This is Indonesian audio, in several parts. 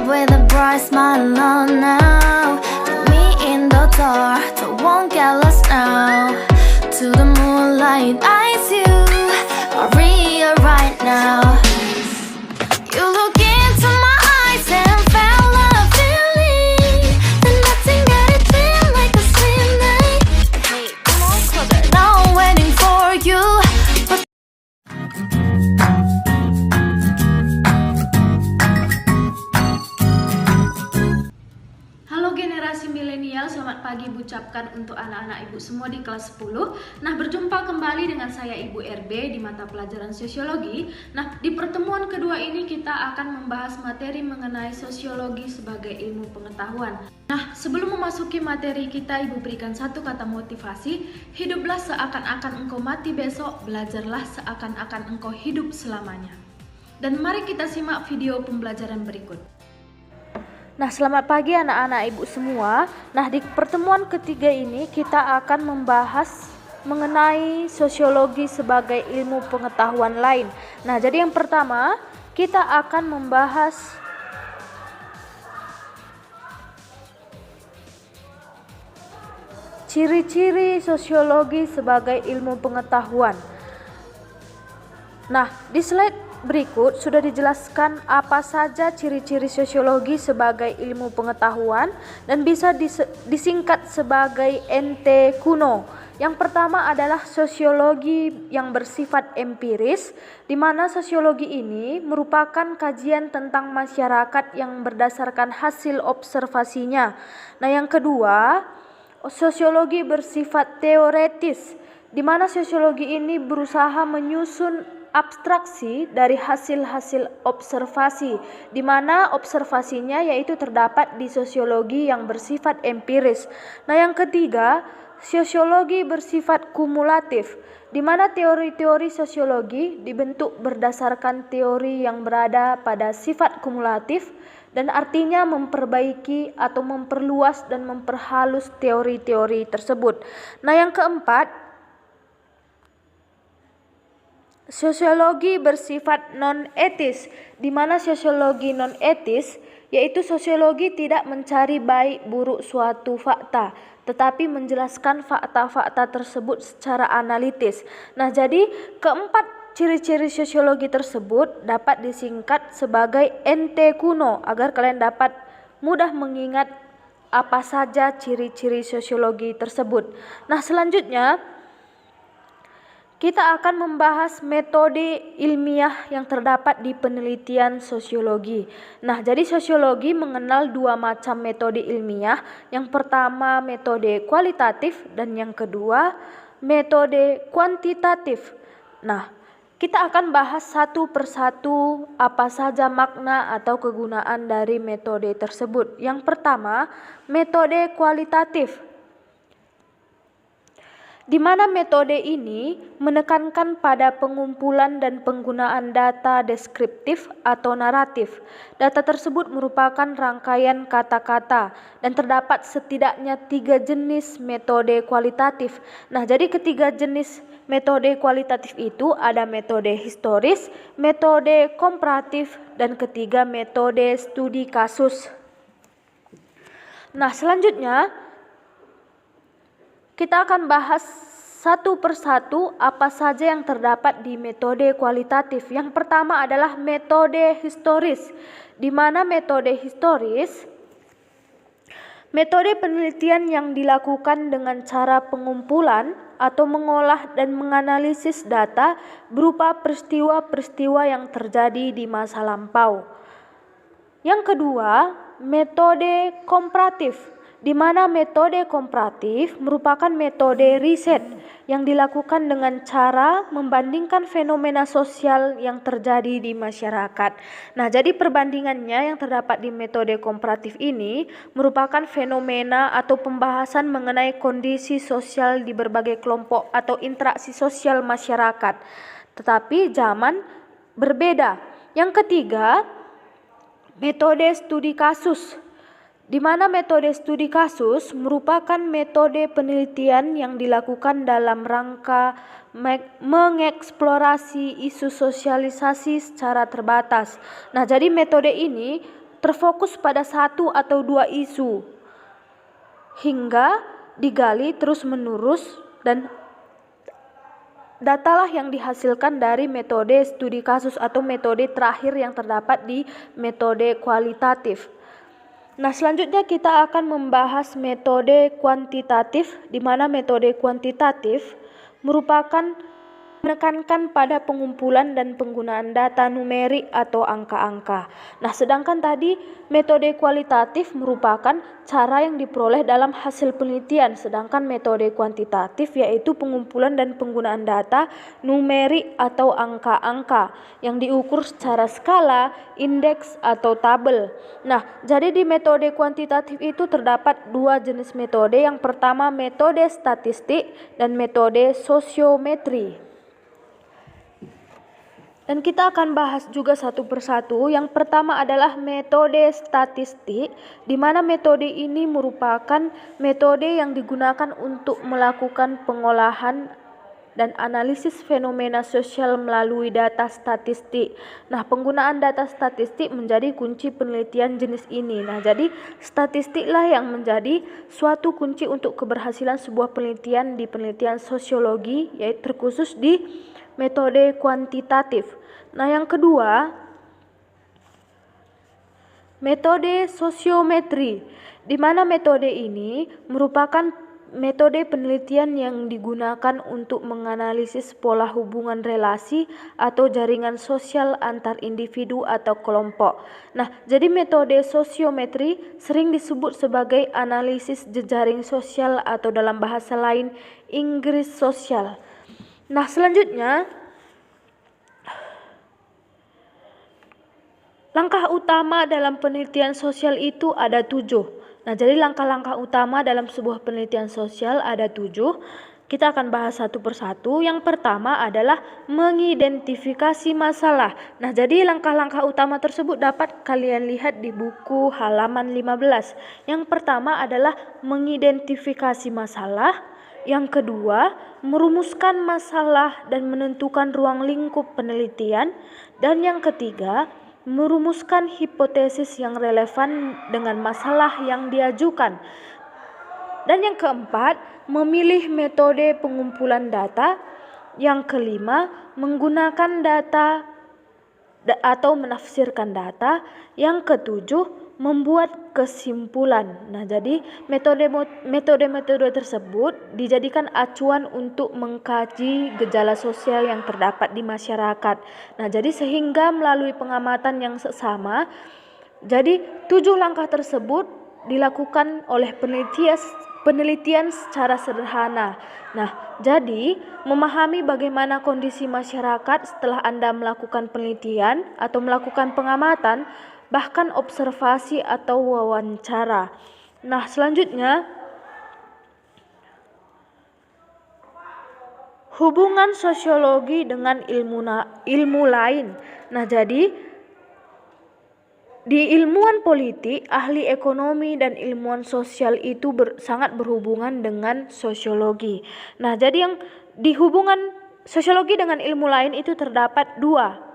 with a bright smile on now. Meet me in the dark, so won't get lost now. To the moonlight, eyes you, Maria right now. You look into my eyes and felt a feeling that nothing got it feel like a slim night. Hey, come on closer, now I'm waiting for you. Halo generasi milenial, selamat pagi ucapkan untuk anak-anak ibu semua di kelas 10. Nah, berjumpa kembali dengan saya Ibu RB di mata pelajaran sosiologi. Nah, di pertemuan kedua ini kita akan membahas materi mengenai sosiologi sebagai ilmu pengetahuan. Nah, sebelum memasuki materi kita, Ibu berikan satu kata motivasi. Hiduplah seakan-akan engkau mati besok, belajarlah seakan-akan engkau hidup selamanya. Dan mari kita simak video pembelajaran berikut. Nah, selamat pagi anak-anak ibu semua. Nah, di pertemuan ketiga ini kita akan membahas mengenai sosiologi sebagai ilmu pengetahuan lain. Nah, jadi yang pertama kita akan membahas ciri-ciri sosiologi sebagai ilmu pengetahuan. Nah, di slide berikut sudah dijelaskan apa saja ciri-ciri sosiologi sebagai ilmu pengetahuan dan bisa disingkat sebagai ente kuno. Yang pertama adalah sosiologi yang bersifat empiris, di mana sosiologi ini merupakan kajian tentang masyarakat yang berdasarkan hasil observasinya. Nah, yang kedua, sosiologi bersifat teoretis, di mana sosiologi ini berusaha menyusun abstraksi dari hasil-hasil observasi, di mana observasinya yaitu terdapat di sosiologi yang bersifat empiris. Nah, yang ketiga, sosiologi bersifat kumulatif, di mana teori-teori sosiologi dibentuk berdasarkan teori yang berada pada sifat kumulatif dan artinya memperbaiki atau memperluas dan memperhalus teori-teori tersebut. Nah, yang keempat, sosiologi bersifat non-etis, di mana sosiologi non-etis yaitu sosiologi tidak mencari baik buruk suatu fakta, tetapi menjelaskan fakta-fakta tersebut secara analitis. Nah, jadi keempat ciri-ciri sosiologi tersebut dapat disingkat sebagai ente kuno agar kalian dapat mudah mengingat apa saja ciri-ciri sosiologi tersebut. Nah, selanjutnya kita akan membahas metode ilmiah yang terdapat di penelitian sosiologi. Nah, jadi sosiologi mengenal dua macam metode ilmiah. Yang pertama metode kualitatif dan yang kedua metode kuantitatif. Nah, kita akan bahas satu persatu apa saja makna atau kegunaan dari metode tersebut. Yang pertama, metode kualitatif, di mana metode ini menekankan pada pengumpulan dan penggunaan data deskriptif atau naratif. Data tersebut merupakan rangkaian kata-kata dan terdapat setidaknya 3 jenis metode kualitatif. Nah, jadi ketiga jenis metode kualitatif itu ada metode historis, metode komparatif, dan ketiga metode studi kasus. Nah, selanjutnya kita akan bahas satu persatu apa saja yang terdapat di metode kualitatif. Yang pertama adalah metode historis, di mana metode historis metode penelitian yang dilakukan dengan cara pengumpulan atau mengolah dan menganalisis data berupa peristiwa-peristiwa yang terjadi di masa lampau. Yang kedua, metode komparatif, di mana metode komparatif merupakan metode riset yang dilakukan dengan cara membandingkan fenomena sosial yang terjadi di masyarakat. Nah, jadi perbandingannya yang terdapat di metode komparatif ini merupakan fenomena atau pembahasan mengenai kondisi sosial di berbagai kelompok atau interaksi sosial masyarakat, tetapi zaman berbeda. Yang ketiga, metode studi kasus, di mana metode studi kasus merupakan metode penelitian yang dilakukan dalam rangka mengeksplorasi isu sosialisasi secara terbatas. Nah, jadi metode ini terfokus pada satu atau dua isu hingga digali terus-menerus, dan datalah yang dihasilkan dari metode studi kasus atau metode terakhir yang terdapat di metode kualitatif. Nah, selanjutnya kita akan membahas metode kuantitatif, di mana metode kuantitatif merupakan menekankan pada pengumpulan dan penggunaan data numerik atau angka-angka. Nah, sedangkan tadi metode kualitatif merupakan cara yang diperoleh dalam hasil penelitian, sedangkan metode kuantitatif yaitu pengumpulan dan penggunaan data numerik atau angka-angka yang diukur secara skala, indeks, atau tabel. Nah, jadi di metode kuantitatif itu terdapat dua jenis metode. Yang pertama metode statistik dan metode sosiometri. Dan kita akan bahas juga satu persatu. Yang pertama adalah metode statistik, di mana metode ini merupakan metode yang digunakan untuk melakukan pengolahan dan analisis fenomena sosial melalui data statistik. Nah, penggunaan data statistik menjadi kunci penelitian jenis ini. Nah, jadi statistiklah yang menjadi suatu kunci untuk keberhasilan sebuah penelitian di penelitian sosiologi, yaitu terkhusus di metode kuantitatif. Nah, yang kedua, metode sosiometri, di mana metode ini merupakan metode penelitian yang digunakan untuk menganalisis pola hubungan relasi atau jaringan sosial antar individu atau kelompok. Nah, jadi metode sosiometri sering disebut sebagai analisis jejaring sosial atau dalam bahasa lain Inggris sosial. Nah, selanjutnya langkah utama dalam penelitian sosial itu ada 7. Nah, jadi langkah-langkah utama dalam sebuah penelitian sosial ada 7. Kita akan bahas satu persatu. Yang pertama adalah mengidentifikasi masalah. Nah, jadi langkah-langkah utama tersebut dapat kalian lihat di buku halaman 15. Yang pertama adalah mengidentifikasi masalah. Yang kedua, merumuskan masalah dan menentukan ruang lingkup penelitian. Dan yang ketiga, merumuskan hipotesis yang relevan dengan masalah yang diajukan. Dan yang keempat, memilih metode pengumpulan data. Yang kelima, menggunakan data atau menafsirkan data. Yang ketujuh, membuat kesimpulan. Nah, jadi metode-metode tersebut dijadikan acuan untuk mengkaji gejala sosial yang terdapat di masyarakat. Nah, jadi sehingga melalui pengamatan yang seksama, jadi 7 langkah tersebut dilakukan oleh penelitian secara sederhana. Nah, jadi memahami bagaimana kondisi masyarakat setelah Anda melakukan penelitian atau melakukan pengamatan, bahkan observasi atau wawancara. Nah, selanjutnya hubungan sosiologi dengan ilmu lain. Nah, jadi di ilmuwan politik, ahli ekonomi dan ilmuwan sosial itu sangat berhubungan dengan sosiologi. Nah, jadi yang di hubungan sosiologi dengan ilmu lain itu terdapat 2.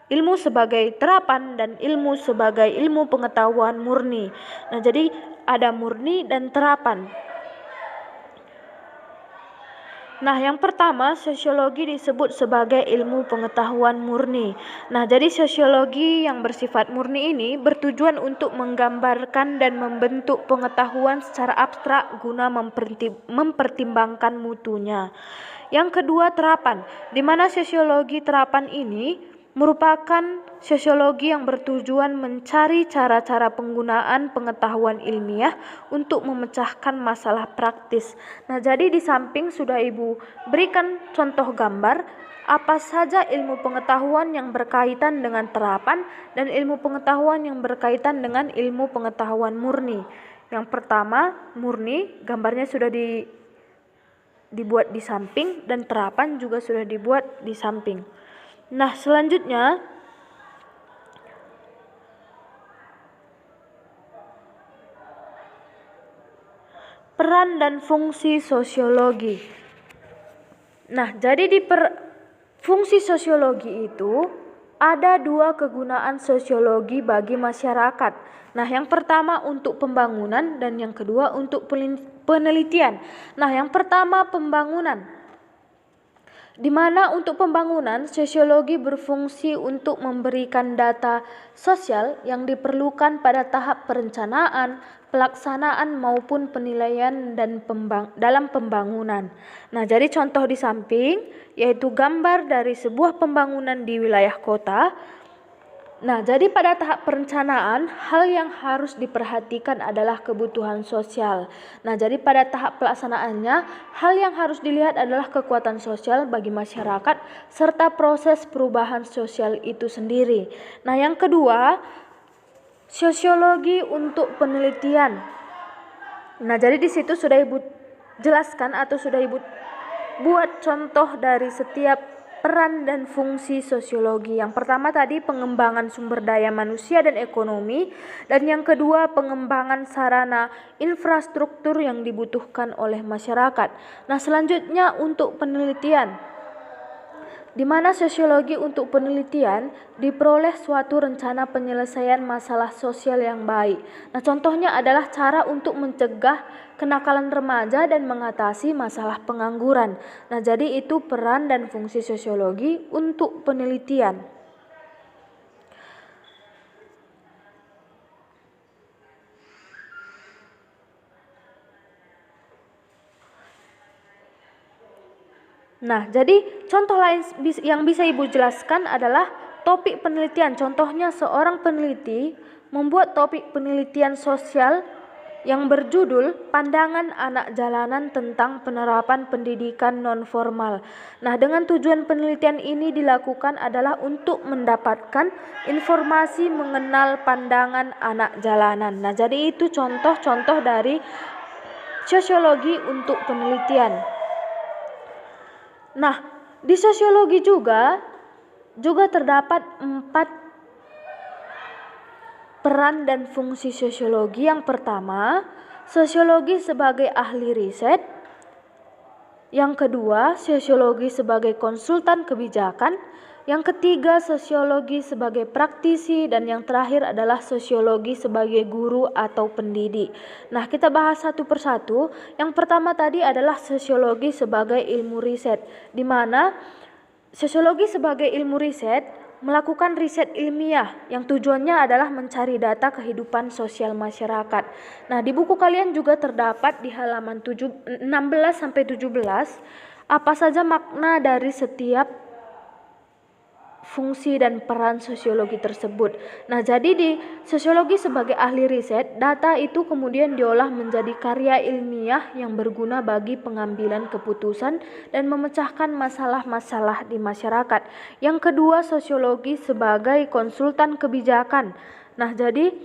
Ilmu sebagai terapan dan ilmu sebagai ilmu pengetahuan murni. Nah, jadi ada murni dan terapan. Nah, yang pertama, sosiologi disebut sebagai ilmu pengetahuan murni. Nah, jadi sosiologi yang bersifat murni ini bertujuan untuk menggambarkan dan membentuk pengetahuan secara abstrak guna mempertimbangkan mutunya. Yang kedua, terapan, di mana sosiologi terapan ini merupakan sosiologi yang bertujuan mencari cara-cara penggunaan pengetahuan ilmiah untuk memecahkan masalah praktis. Nah, jadi di samping sudah Ibu berikan contoh gambar apa saja ilmu pengetahuan yang berkaitan dengan terapan dan ilmu pengetahuan yang berkaitan dengan ilmu pengetahuan murni. Yang pertama, murni, gambarnya sudah dibuat di samping, dan terapan juga sudah dibuat di samping. Nah, selanjutnya peran dan fungsi sosiologi. Nah, jadi di fungsi sosiologi itu ada dua kegunaan sosiologi bagi masyarakat. Nah, yang pertama untuk pembangunan dan yang kedua untuk penelitian. Nah, yang pertama pembangunan. Di mana untuk pembangunan, sosiologi berfungsi untuk memberikan data sosial yang diperlukan pada tahap perencanaan, pelaksanaan maupun penilaian dan dalam pembangunan. Nah, jadi contoh di samping yaitu gambar dari sebuah pembangunan di wilayah kota. Nah, jadi pada tahap perencanaan, hal yang harus diperhatikan adalah kebutuhan sosial. Nah, jadi pada tahap pelaksanaannya, hal yang harus dilihat adalah kekuatan sosial bagi masyarakat serta proses perubahan sosial itu sendiri. Nah, yang kedua, sosiologi untuk penelitian. Nah, jadi di situ sudah Ibu jelaskan atau sudah Ibu buat contoh dari setiap peran dan fungsi sosiologi. Yang pertama tadi pengembangan sumber daya manusia dan ekonomi, dan yang kedua pengembangan sarana infrastruktur yang dibutuhkan oleh masyarakat. Nah, selanjutnya untuk penelitian, di mana sosiologi untuk penelitian diperoleh suatu rencana penyelesaian masalah sosial yang baik. Nah, contohnya adalah cara untuk mencegah kenakalan remaja dan mengatasi masalah pengangguran. Nah, jadi itu peran dan fungsi sosiologi untuk penelitian. Nah, jadi contoh lain yang bisa Ibu jelaskan adalah topik penelitian. Contohnya seorang peneliti membuat topik penelitian sosial yang berjudul Pandangan Anak Jalanan tentang Penerapan Pendidikan Non-Formal. Nah, dengan tujuan penelitian ini dilakukan adalah untuk mendapatkan informasi mengenal pandangan anak jalanan. Nah, jadi itu contoh-contoh dari sosiologi untuk penelitian. Nah, di sosiologi juga terdapat 4 peran dan fungsi sosiologi. Yang pertama, sosiologi sebagai ahli riset. Yang kedua, sosiologi sebagai konsultan kebijakan. Yang ketiga, sosiologi sebagai praktisi, dan yang terakhir adalah sosiologi sebagai guru atau pendidik. Nah, kita bahas satu persatu. Yang pertama tadi adalah sosiologi sebagai ilmu riset, di mana sosiologi sebagai ilmu riset melakukan riset ilmiah yang tujuannya adalah mencari data kehidupan sosial masyarakat. Nah, di buku kalian juga terdapat di halaman 16 sampai 17 apa saja makna dari setiap fungsi dan peran sosiologi tersebut. Nah, jadi di sosiologi sebagai ahli riset, data itu kemudian diolah menjadi karya ilmiah yang berguna bagi pengambilan keputusan dan memecahkan masalah-masalah di masyarakat. Yang kedua, sosiologi sebagai konsultan kebijakan. Nah, jadi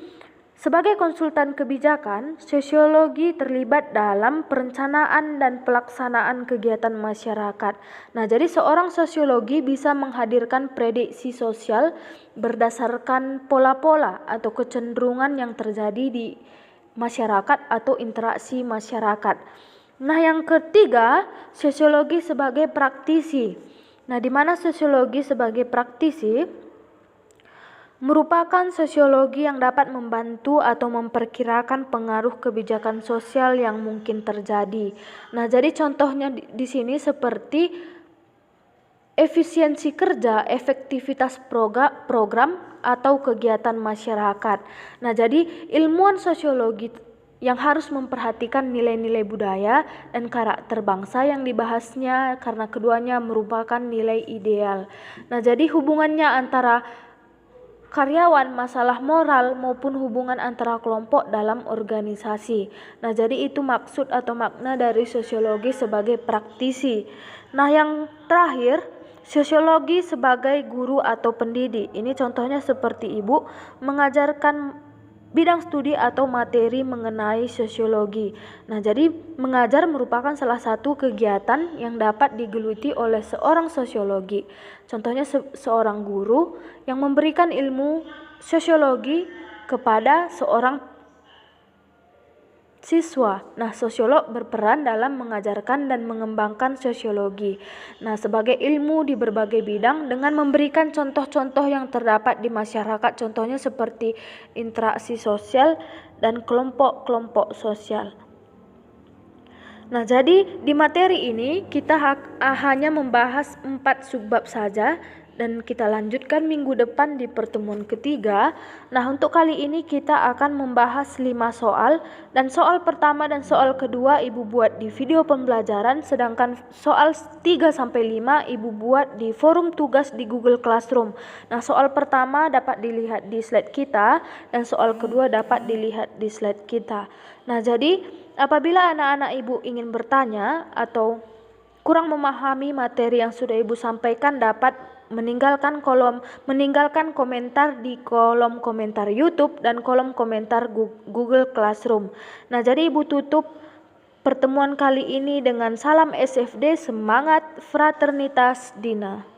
sebagai konsultan kebijakan, sosiologi terlibat dalam perencanaan dan pelaksanaan kegiatan masyarakat. Nah, jadi seorang sosiologi bisa menghadirkan prediksi sosial berdasarkan pola-pola atau kecenderungan yang terjadi di masyarakat atau interaksi masyarakat. Nah, yang ketiga, sosiologi sebagai praktisi. Nah, di mana sosiologi sebagai praktisi merupakan sosiologi yang dapat membantu atau memperkirakan pengaruh kebijakan sosial yang mungkin terjadi. Nah, jadi contohnya di sini seperti efisiensi kerja, efektivitas program atau kegiatan masyarakat. Nah, jadi ilmuwan sosiologi yang harus memperhatikan nilai-nilai budaya dan karakter bangsa yang dibahasnya karena keduanya merupakan nilai ideal. Nah, jadi hubungannya antara karyawan, masalah moral maupun hubungan antara kelompok dalam organisasi. Nah, jadi itu maksud atau makna dari sosiologi sebagai praktisi. Nah, yang terakhir, sosiologi sebagai guru atau pendidik. Ini contohnya seperti Ibu mengajarkan bidang studi atau materi mengenai sosiologi. Nah, jadi mengajar merupakan salah satu kegiatan yang dapat digeluti oleh seorang sosiologi. Contohnya seorang guru yang memberikan ilmu sosiologi kepada seorang siswa. Nah, sosiolog berperan dalam mengajarkan dan mengembangkan sosiologi. Nah, sebagai ilmu di berbagai bidang dengan memberikan contoh-contoh yang terdapat di masyarakat, contohnya seperti interaksi sosial dan kelompok-kelompok sosial. Nah, jadi di materi ini kita hanya membahas 4 subbab saja dan kita lanjutkan minggu depan di pertemuan ketiga. Nah, untuk kali ini kita akan membahas 5 soal dan soal pertama dan soal kedua Ibu buat di video pembelajaran, sedangkan soal 3 sampai 5 Ibu buat di forum tugas di Google Classroom. Nah, soal pertama dapat dilihat di slide kita dan soal kedua dapat dilihat di slide kita. Nah, jadi apabila anak-anak Ibu ingin bertanya atau kurang memahami materi yang sudah Ibu sampaikan, dapat meninggalkan komentar di kolom komentar YouTube dan kolom komentar Google Classroom. Nah, jadi Ibu tutup pertemuan kali ini dengan salam SFD, semangat, fraternitas, Dina.